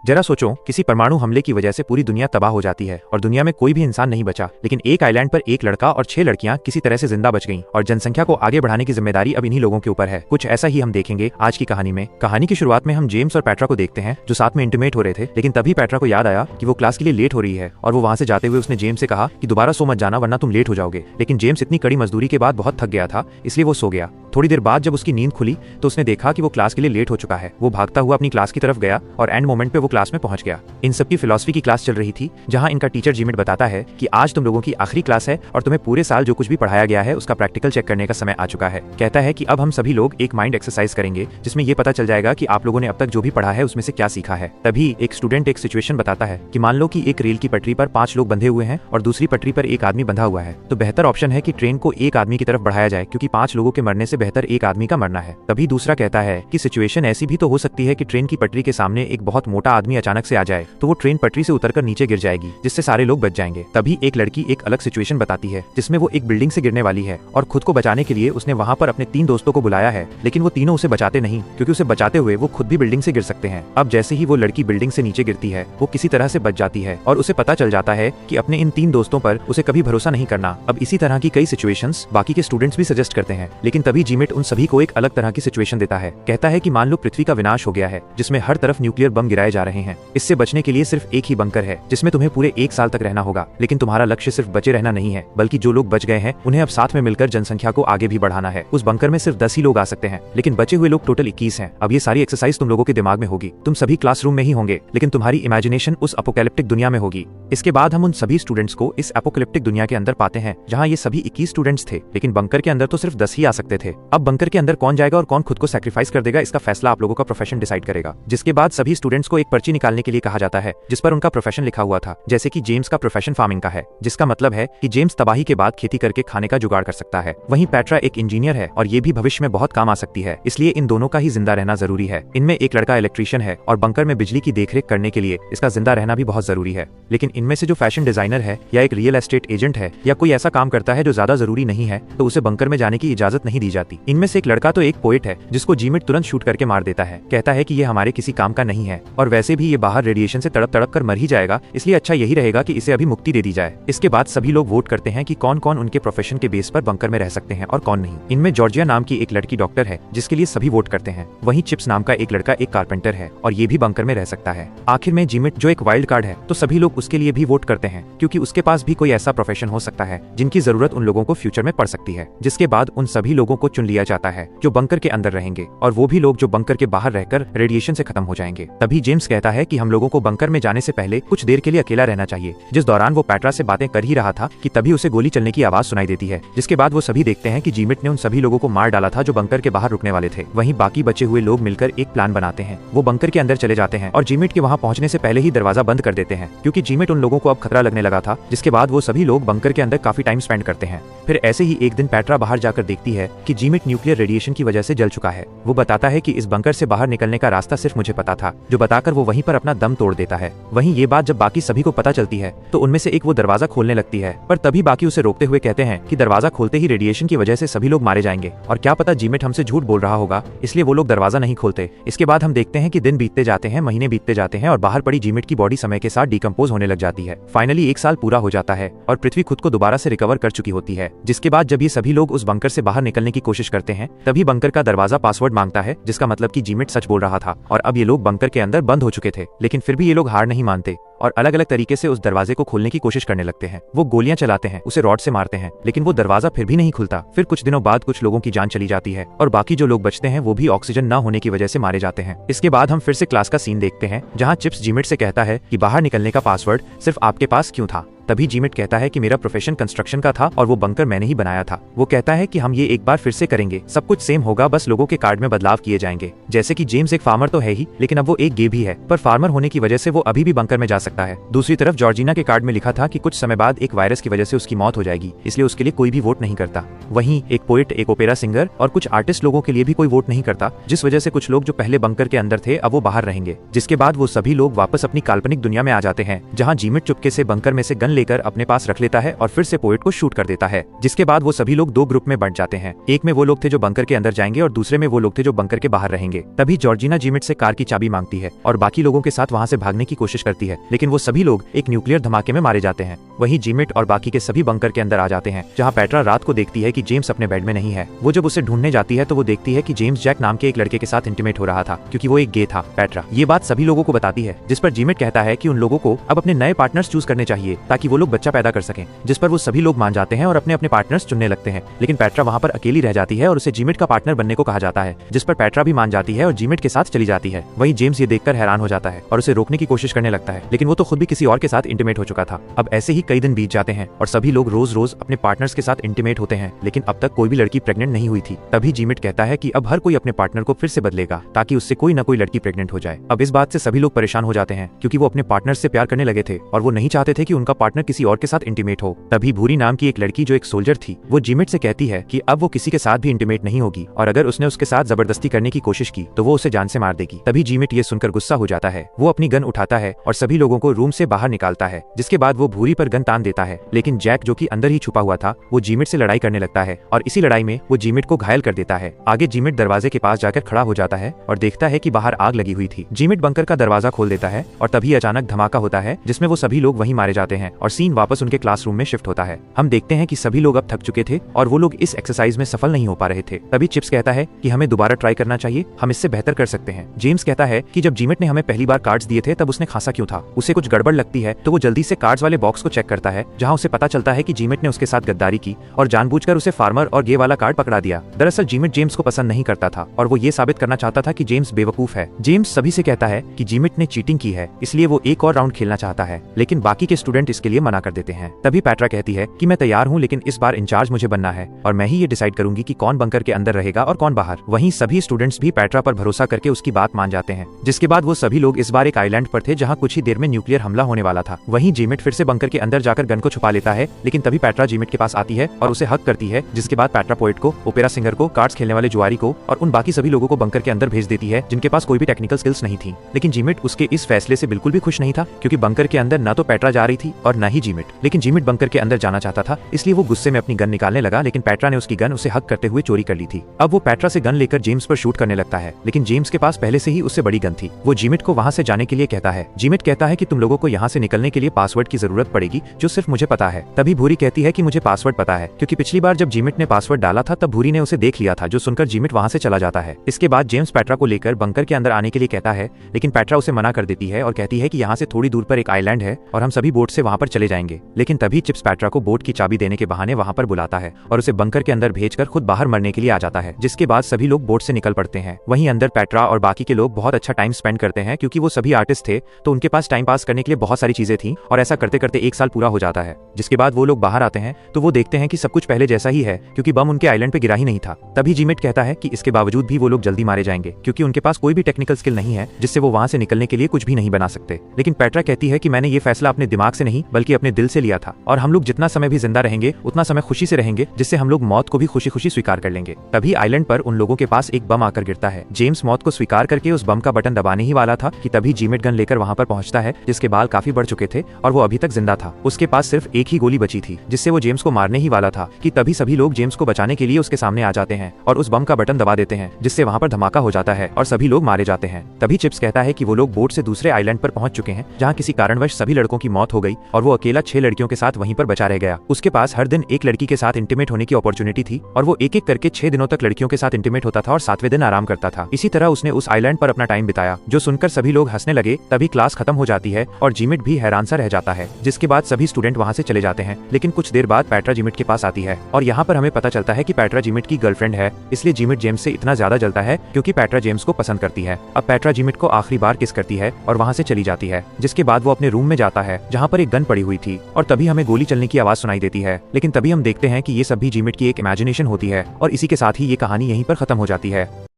जरा सोचो, किसी परमाणु हमले की वजह से पूरी दुनिया तबाह हो जाती है और दुनिया में कोई भी इंसान नहीं बचा, लेकिन एक आइलैंड पर एक लड़का और 6 लड़कियां किसी तरह से जिंदा बच गईं और जनसंख्या को आगे बढ़ाने की जिम्मेदारी अब इन्हीं लोगों के ऊपर है। कुछ ऐसा ही हम देखेंगे आज की कहानी में। कहानी की शुरुआत में हम जेम्स और पेट्रा को देखते हैं जो साथ में इंटीमेट हो रहे थे, लेकिन तभी पेट्रा को याद आया कि वो क्लास के लिए लेट हो रही है और वो वहां से जाते हुए उसने जेम्स से कहा कि दोबारा सो मत जाना वरना तुम लेट हो जाओगे। लेकिन जेम्स इतनी कड़ी मजदूरी के बाद बहुत थक गया था, इसलिए वो सो गया। थोड़ी देर बाद जब उसकी नींद खुली तो उसने देखा कि वो क्लास के लिए लेट हो चुका है। वो भागता हुआ अपनी क्लास की तरफ गया और एंड मोमेंट पे वो क्लास में पहुंच गया। इन सबकी फिलॉसफी की क्लास चल रही थी, जहां इनका टीचर जीमिट बताता है कि आज तुम लोगों की आखिरी क्लास है और तुम्हें पूरे साल जो कुछ भी पढ़ाया गया है उसका प्रैक्टिकल चेक करने का समय आ चुका है। कहता है कि अब हम सभी लोग एक माइंड एक्सरसाइज करेंगे जिसमें ये पता चल जाएगा कि आप लोगों ने अब तक जो भी पढ़ा है उसमें से क्या सीखा है। तभी एक स्टूडेंट एक सिचुएशन बताता है कि मान लो कि एक रेल की पटरी पर 5 लोग बंधे हुए हैं और दूसरी पटरी पर एक आदमी बंधा हुआ है, तो बेहतर ऑप्शन है कि ट्रेन को एक आदमी की तरफ बढ़ाया जाए, क्योंकि 5 लोगों के मरने से बेहतर एक आदमी का मरना है। तभी दूसरा कहता है कि सिचुएशन ऐसी भी तो हो सकती है कि ट्रेन की पटरी के सामने एक बहुत मोटा आदमी अचानक से आ जाए, तो वो ट्रेन पटरी से उतरकर नीचे गिर जाएगी, जिससे सारे लोग बच जाएंगे। तभी एक लड़की एक अलग सिचुएशन बताती है जिसमें वो एक बिल्डिंग से गिरने वाली है और खुद को बचाने के लिए उसने वहां पर अपने 3 दोस्तों को बुलाया है, लेकिन वो तीनों उसे बचाते नहीं, क्योंकि उसे बचाते हुए वो खुद भी बिल्डिंग से गिर सकते हैं। अब जैसे ही वो लड़की बिल्डिंग से नीचे गिरती है, वो किसी तरह से बच जाती है और उसे पता चल जाता है कि अपने इन 3 दोस्तों पर उसे कभी भरोसा नहीं करना। अब इसी तरह की कई सिचुएशंस बाकी के स्टूडेंट्स भी सजेस्ट करते हैं, लेकिन तभी जीमिट उन सभी को एक अलग तरह की सिचुएशन देता है। कहता है कि मान लो पृथ्वी का विनाश हो गया है, जिसमें हर तरफ न्यूक्लियर बम गिराए जा रहे हैं। इससे बचने के लिए सिर्फ एक ही बंकर है जिसमें तुम्हें पूरे 1 साल तक रहना होगा, लेकिन तुम्हारा लक्ष्य सिर्फ बचे रहना नहीं है, बल्कि जो लोग बच गए हैं उन्हें अब साथ में मिलकर जनसंख्या को आगे भी बढ़ाना है। उस बंकर में सिर्फ 10 ही लोग आ सकते हैं, लेकिन बचे हुए लोग टोटल 21 हैं। अब ये सारी एक्सरसाइज तुम लोगों के दिमाग में होगी, तुम सभी क्लासरूम में ही होंगे, लेकिन तुम्हारी इमेजिनेशन उस अपोकैलिप्टिक दुनिया में होगी। इसके बाद हम उन सभी स्टूडेंट्स को इस अपोकैलिप्टिक दुनिया के अंदर पाते हैं, जहां ये सभी 21 स्टूडेंट्स थे, लेकिन बंकर के अंदर तो सिर्फ 10 ही आ सकते थे। अब बंकर के अंदर कौन जाएगा और कौन खुद को सैक्रिफाइस कर देगा, इसका फैसला आप लोगों का प्रोफेशन डिसाइड करेगा। जिसके बाद सभी स्टूडेंट्स को एक पर्ची निकालने के लिए कहा जाता है जिस पर उनका प्रोफेशन लिखा हुआ था। जैसे कि जेम्स का प्रोफेशन फार्मिंग का है, जिसका मतलब है कि जेम्स तबाही के बाद खेती करके खाने का जुगाड़ कर सकता है। वहीं पेट्रा एक इंजीनियर है और ये भी भविष्य में बहुत काम आ सकती है, इसलिए इन दोनों का ही जिंदा रहना जरूरी है। इनमें एक लड़का इलेक्ट्रीशियन है और बंकर में बिजली की देखरेख करने के लिए इसका जिंदा रहना भी बहुत जरूरी है। लेकिन इनमें से जो फैशन डिजाइनर है या एक रियल एस्टेट एजेंट है या कोई ऐसा काम करता है जो ज्यादा जरूरी नहीं है, तो उसे बंकर में जाने की इजाजत नहीं दी जाती। इनमें से एक लड़का तो एक पोएट है जिसको जीमिट तुरंत शूट करके मार देता है। कहता है कि ये हमारे किसी काम का नहीं है और वैसे भी ये बाहर रेडिएशन से तड़प तड़प कर मर ही जाएगा, इसलिए अच्छा यही रहेगा कि इसे अभी मुक्ति दे दी जाए। इसके बाद सभी लोग वोट करते हैं कि कौन कौन उनके प्रोफेशन के बेस पर बंकर में रह सकते हैं और कौन नहीं। इनमें जॉर्जिया नाम की एक लड़की डॉक्टर है जिसके लिए सभी वोट करते हैं। वहीं चिप्स नाम का एक लड़का एक कारपेंटर है और ये भी बंकर में रह सकता है। आखिर में जीमिट जो एक वाइल्ड कार्ड है, तो सभी लोग उसके लिए भी वोट करते हैं, क्योंकि उसके पास भी कोई ऐसा प्रोफेशन हो सकता है जिनकी जरूरत उन लोगों को फ्यूचर में पड़ सकती है। जिसके बाद उन सभी लोगों को चुन लिया जाता है जो बंकर के अंदर रहेंगे और वो भी लोग जो बंकर के बाहर रहकर रेडिएशन से खत्म हो जाएंगे। तभी जेम्स कहता है कि हम लोगों को बंकर में जाने से पहले कुछ देर के लिए अकेला रहना चाहिए। जिस दौरान वो पेट्रा से बातें कर ही रहा था कि तभी उसे गोली चलने की आवाज सुनाई देती है। जिसके बाद वो सभी देखते हैं कि जीमिट ने उन सभी लोगों को मार डाला था जो बंकर के बाहर रुकने वाले थे। वहीं बाकी बचे हुए लोग मिलकर एक प्लान बनाते हैं। वो बंकर के अंदर चले जाते हैं और जीमिट के वहां पहुंचने से पहले ही दरवाजा बंद कर देते हैं, क्योंकि जीमिट उन लोगों को अब खतरा लगने लगा था। जिसके बाद वो सभी लोग बंकर के अंदर काफी टाइम स्पेंड करते हैं। फिर ऐसे ही एक दिन पेट्रा बाहर जाकर देखती है कि जीमिट न्यूक्लियर रेडिएशन की वजह से जल चुका है। वो बताता है कि इस बंकर से बाहर निकलने का रास्ता सिर्फ मुझे पता था, जो बताकर वो वहीं पर अपना दम तोड़ देता है। वहीं ये बात जब बाकी सभी को पता चलती है तो उनमें से एक वो दरवाजा खोलने लगती है, पर तभी बाकी उसे रोकते हुए कहते हैं कि दरवाजा खोलते ही रेडिएशन की वजह से सभी लोग मारे जाएंगे और क्या पता जीमिट हमसे झूठ बोल रहा होगा, इसलिए वो लोग दरवाजा नहीं खोलते। इसके बाद हम देखते हैं कि दिन बीतते जाते हैं, महीने बीतते जाते हैं और बाहर पड़ी जीमिट की बॉडी समय के साथ डिकम्पोज होने लग जाती है। फाइनली 1 साल पूरा हो जाता है और पृथ्वी खुद को दोबारा से रिकवर कर चुकी होती है। जिसके बाद जब ये सभी लोग उस बंकर से बाहर निकलने की कोशिश करते हैं, तभी बंकर का दरवाजा पासवर्ड मांगता है, जिसका मतलब कि जीमिट सच बोल रहा था और अब ये लोग बंकर के अंदर बंद हो चुके थे। लेकिन फिर भी ये लोग हार नहीं मानते और अलग अलग तरीके से उस दरवाजे को खोलने की कोशिश करने लगते हैं। वो गोलियां चलाते हैं, उसे रॉड से मारते हैं, लेकिन वो दरवाजा फिर भी नहीं खुलता। फिर कुछ दिनों बाद कुछ लोगों की जान चली जाती है और बाकी जो लोग बचते हैं वो भी ऑक्सीजन न होने की वजह से मारे जाते हैं। इसके बाद हम फिर से क्लास का सीन देखते हैं, जहाँ चिप्स जीमिट से कहता है कि बाहर निकलने का पासवर्ड सिर्फ आपके पास क्यों था। तभी जीमिट कहता है कि मेरा प्रोफेशन कंस्ट्रक्शन का था और वो बंकर मैंने ही बनाया था। वो कहता है कि हम ये एक बार फिर से करेंगे, सब कुछ सेम होगा, बस लोगों के कार्ड में बदलाव किए जाएंगे। जैसे कि जेम्स एक फार्मर तो है ही, लेकिन अब वो एक गे भी है, पर फार्मर होने की वजह से वो अभी भी बंकर में जा सकता है। दूसरी तरफ जॉर्जिना के कार्ड में लिखा था कि कुछ समय बाद एक वायरस की वजह से उसकी मौत हो जाएगी, इसलिए उसके लिए कोई भी वोट नहीं करता। वहीं एक पोएट, एक ओपेरा सिंगर और कुछ आर्टिस्ट लोगों के लिए भी कोई वोट नहीं करता, जिस वजह से कुछ लोग जो पहले बंकर के अंदर थे अब वो बाहर रहेंगे। जिसके बाद वो सभी लोग वापस अपनी काल्पनिक दुनिया में आ जाते हैं, जहाँ जीमिट चुपके से बंकर में से गन लेकर अपने पास रख लेता है और फिर से पोएट को शूट कर देता है। जिसके बाद वो सभी लोग दो ग्रुप में बंट जाते हैं। एक में वो लोग थे जो बंकर के अंदर जाएंगे और दूसरे में वो लोग थे जो बंकर के बाहर रहेंगे। तभी जॉर्जिना जिमिट से कार की चाबी मांगती है और बाकी लोगों के साथ वहां से भागने की कोशिश करती है, लेकिन वो सभी लोग एक न्यूक्लियर धमाके में मारे जाते हैं। वहीं जिमिट और बाकी के सभी बंकर के अंदर आ जाते हैं, जहां पेट्रा रात को देखती है कि जेम्स अपने बेड में नहीं है। वो जब उसे ढूंढने जाती है तो वो देखती है कि जेम्स जैक नाम के एक लड़के के साथ इंटीमेट हो रहा था, क्योंकि वो एक गे था। पेट्रा ये बात सभी लोगों को बताती है, जिस पर जिमिट कहता है कि उन लोगों को अब अपने नए पार्टनर्स चूज करने चाहिए ताकि वो लोग बच्चा पैदा कर सकें। जिस पर वो सभी लोग मान जाते हैं और अपने अपने पार्टनर्स चुनने लगते हैं, लेकिन पेट्रा वहां पर अकेली रह जाती है और उसे जिमिट का पार्टनर बनने को कहा जाता है, जिस पर पेट्रा भी मान जाती है और जिमिट के साथ चली जाती है। वहीं जेम्स ये देखकर हैरान हो जाता है और उसे रोकने की कोशिश करने लगता है, लेकिन वो तो खुद भी किसी और के साथ इंटीमेट हो चुका था। अब ऐसे ही कई दिन बीत जाते हैं और सभी लोग रोज रोज अपने पार्टनर्स के साथ इंटीमेट होते हैं, लेकिन अब तक कोई भी लड़की प्रेग्नेंट नहीं हुई थी। तभी जिमिट कहता है कि अब हर कोई अपने पार्टनर को फिर से बदलेगा ताकि उससे कोई न कोई लड़की प्रेग्नेंट हो जाए। अब इस बात से सभी लोग परेशान हो जाते हैं, क्योंकि वो अपने पार्टनर से प्यार करने लगे थे और वो नहीं चाहते थे कि उनका पार्टनर किसी और के साथ इंटीमेट हो। तभी भूरी नाम की एक लड़की जो एक सोल्जर थी, वो जिमिट से कहती है कि अब वो किसी के साथ भी इंटीमेट नहीं होगी और अगर उसने उसके साथ जबरदस्ती करने की कोशिश की तो वो उसे जान से मार देगी। तभी जिमिट ये सुनकर गुस्सा हो जाता है। वो अपनी गन उठाता है और सभी लोगों को रूम से बाहर निकालता है, जिसके बाद वो भूरी पर गन तान देता है। लेकिन जैक जो कि अंदर ही छुपा हुआ था, वो जिमिट से लड़ाई करने लगता है और इसी लड़ाई में वो जिमिट को घायल कर देता है। आगे जिमिट दरवाजे के पास जाकर खड़ा हो जाता है और देखता है कि बाहर आग लगी हुई थी। जिमिट बंकर का दरवाजा खोल देता है और तभी अचानक धमाका होता है, जिसमें वो सभी लोग वहीं मारे जाते हैं और सीन वापस उनके क्लासरूम में शिफ्ट होता है। हम देखते हैं कि सभी लोग अब थक चुके थे और वो लोग इस एक्सरसाइज में सफल नहीं हो पा रहे थे। तभी चिप्स कहता है कि हमें दोबारा ट्राई करना चाहिए, हम इससे बेहतर कर सकते हैं। जेम्स कहता है कि जब जिमिट ने हमें पहली बार कार्ड्स दिए थे तब उसने खांसा क्यों था, उसे कुछ गड़बड़ लगती है। तो वो जल्दी से कार्ड्स वाले बॉक्स को चेक करता है, जहां उसे पता चलता है कि जिमिट ने उसके साथ गद्दारी की और जानबूझकर उसे फार्मर और गे वाला कार्ड पकड़ा दिया। दरअसल जिमिट जेम्स को पसंद नहीं करता था और वो ये साबित करना चाहता था कि जेम्स बेवकूफ है। जेम्स सभी से कहता है कि जिमिट ने चीटिंग की है, इसलिए वो एक और राउंड खेलना चाहता है, लेकिन बाकी के स्टूडेंट इसके लिए मना कर देते हैं। तभी पेट्रा कहती है कि मैं तैयार हूँ, लेकिन इस बार इंचार्ज मुझे बनना है और मैं ही ये डिसाइड करूंगी कि कौन बंकर के अंदर रहेगा और कौन बाहर। वहीं सभी स्टूडेंट्स भी पेट्रा पर भरोसा करके उसकी बात मान जाते हैं। जिसके बाद वो सभी लोग इस बार एक आइलैंड पर थे, जहाँ कुछ ही देर में न्यूक्लियर हमला होने वाला था। वहीं जिमिट फिर से बंकर के अंदर जाकर गन को छुपा लेता है, लेकिन तभी पेट्रा जिमिट के पास आती है और उसे हक करती है। जिसके बाद पेट्रा पोएट को, ओपेरा सिंगर को, कार्ड्स खेलने वाले जुआरी को और उन बाकी सभी लोगों को बंकर के अंदर भेज देती है जिनके पास कोई भी टेक्निकल स्किल्स नहीं थी। लेकिन जिमिट उसके इस फैसले से बिल्कुल भी खुश नहीं था, क्योंकि बंकर के अंदर न तो पेट्रा जा रही थी और न ही जिमिट। लेकिन जिमिट बंकर के अंदर जाना चाहता था, इसलिए वो गुस्से में अपनी गन निकालने लगा, लेकिन पेट्रा ने उसकी गन उसे हक करते हुए चोरी कर ली थी। अब वो पेट्रा से गन लेकर जेम्स पर शूट करने लगता है, लेकिन जेम्स के पास पहले से ही उससे बड़ी गन थी। वो जिमिट को वहां से जाने के लिए कहता है। जिमिट कहता है कि तुम लोगों को यहाँ से निकलने के लिए पासवर्ड की जरूरत पड़ेगी, जो सिर्फ मुझे पता है। तभी भूरी कहती है कि मुझे पासवर्ड पता है, क्योंकि पिछली बार जब जिमिट ने पासवर्ड डाला था तब भूरी ने उसे देख लिया था, जो सुनकर जिमिट वहां से चला जाता है। इसके बाद जेम्स पेट्रा को लेकर बंकर के अंदर आने के लिए कहता है, लेकिन पेट्रा उसे मना कर देती है और कहती है कि यहाँ से थोड़ी दूर पर एक आइलैंड है और हम सभी बोट से वहां पर चले जाएंगे। लेकिन तभी चिप्स पेट्रा को बोट की चाबी देने के बहाने वहां पर बुलाता है और उसे बंकर के अंदर भेजकर खुद बाहर मरने के लिए आ जाता है। जिसके बाद सभी लोग बोट से निकल पड़ते हैं। वहीं अंदर पेट्रा और बाकी के लोग बहुत अच्छा टाइम स्पेंड करते हैं, क्योंकि वो सभी आर्टिस्ट थे तो उनके पास टाइम पास करने के लिए बहुत सारी चीजें थी और ऐसा करते करते एक साल पूरा हो जाता है। जिसके बाद वो लोग बाहर आते हैं तो वो देखते हैं कि सब कुछ पहले जैसा ही है, क्योंकि बम उनके आइलैंड पे गिरा ही नहीं था। तभी जिमिट कहता है कि इसके बावजूद भी वो लोग जल्दी मारे जाएंगे, क्योंकि उनके पास कोई भी टेक्निकल स्किल नहीं है जिससे वो वहां से निकलने के लिए कुछ भी नहीं बना सकते। लेकिन पेट्रा कहती है कि मैंने ये फैसला अपने दिमाग से नहीं बल्कि अपने दिल से लिया था और हम लोग जितना समय भी जिंदा रहेंगे उतना समय खुशी से रहेंगे, जिससे हम लोग मौत को भी खुशी खुशी स्वीकार कर लेंगे। तभी आइलैंड पर उन लोगों के पास एक बम आकर गिरता है। जेम्स मौत को स्वीकार करके उस बम का बटन दबाने ही वाला था कि तभी जिमिट गन लेकर वहां पर पहुंचता है, जिसके बाल काफी बढ़ चुके थे और वो अभी तक जिंदा था। उसके पास सिर्फ एक ही गोली बची थी, जिससे वो जेम्स को मारने ही वाला था कि तभी सभी लोग जेम्स को बचाने के लिए उसके सामने आ जाते हैं और उस बम का बटन दबा देते हैं, जिससे वहां पर धमाका हो जाता है और सभी लोग मारे जाते हैं। तभी चिप्स कहता है कि वो लोग बोट से दूसरे आइलैंड पर पहुंच चुके हैं, जहां किसी कारणवश सभी लड़कों की मौत हो गई और वो अकेला 6 लड़कियों के साथ वहीं पर बचा रह गया। उसके पास हर दिन एक लड़की के साथ इंटीमेट होने की अपॉर्चुनिटी थी और वो एक एक करके 6 दिनों तक लड़कियों के साथ इंटीमेट होता था और 7वें दिन आराम करता था। इसी तरह उसने उस आइलैंड पर अपना टाइम बिताया, जो सुनकर सभी लोग हंसने लगे। तभी क्लास खत्म हो जाती है और जिमिट भी हैरान सा रह जाता है। जिसके बाद सभी स्टूडेंट वहां से चले जाते हैं, लेकिन कुछ देर बाद पेट्रा जिमिट के पास आती है और यहाँ पर हमें पता चलता है कि पेट्रा जिमिट की गर्लफ्रेंड है। इसलिए जिमिट जेम्स से इतना ज्यादा जलता है क्योंकि पेट्रा जेम्स को पसंद करती है। अब पेट्रा जिमिट को आखिरी बार किस करती है और वहां से चली जाती है। जिसके बाद वो अपने रूम में जाता है, जहाँ पर एक गन पड़ी हुई थी और तभी हमें गोली चलने की आवाज सुनाई देती है। लेकिन तभी हम देखते हैं कि ये सब भी जिमिट की एक इमेजिनेशन होती है और इसी के साथ ही ये कहानी यहीं पर खत्म हो जाती है।